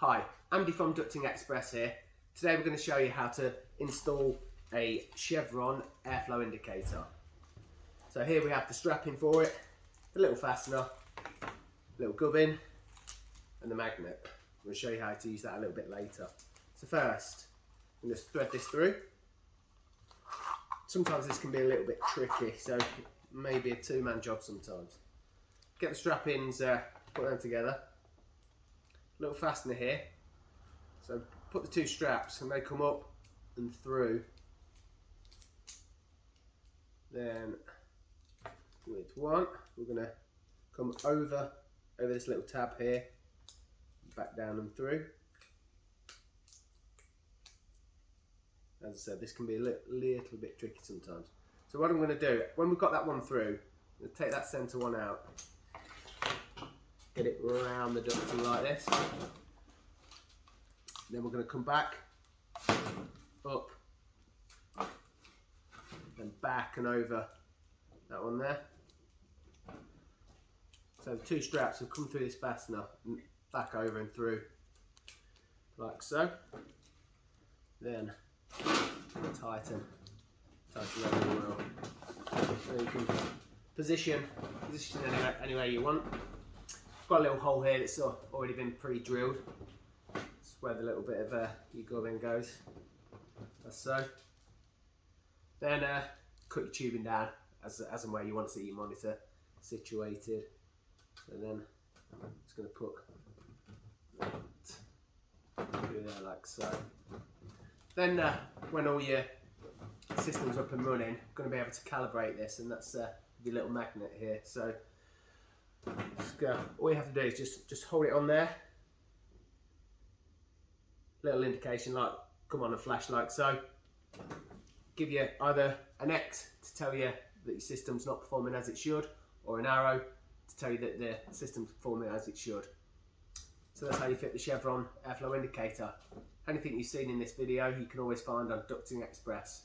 Hi, Andy from Ducting Express here. Today we're going to show you how to install a Chevron airflow indicator. So here we have the strapping for it, the little fastener, little gubbin and the magnet. I'm going to show you how to use that a little bit later. So first, I'm going to thread this through. Sometimes this can be a little bit tricky, so maybe a two-man job sometimes. Get the strap-ins, put them together. Little fastener here, so put the two straps and they come up and through. Then with one we're going to come over this little tab here, back down and through. As I said, this can be a little bit tricky sometimes. So what I'm going to do, when we've got that one through, I'm going to take that centre one out, get it around the ducting like this. Then we're going to come back, up, and back and over that one there. So the two straps will come through this fastener and back over and through, like so. Then tighten around the wheel. So you can position anywhere you want. Got a little hole here that's already been pre-drilled. That's where the little bit of your gubbin goes. That's so. Then cut your tubing down as and where you want to see your monitor situated. So then I'm just going to put that through there like so. Then when all your system's up and running, I'm going to be able to calibrate this, and that's the little magnet here. So all you have to do is just hold it on there. Little indication like come on a flash like so. Give you either an X to tell you that your system's not performing as it should, or an arrow to tell you that the system's performing as it should. So that's how you fit the Chevron airflow indicator. Anything you've seen in this video you can always find on Ducting Express.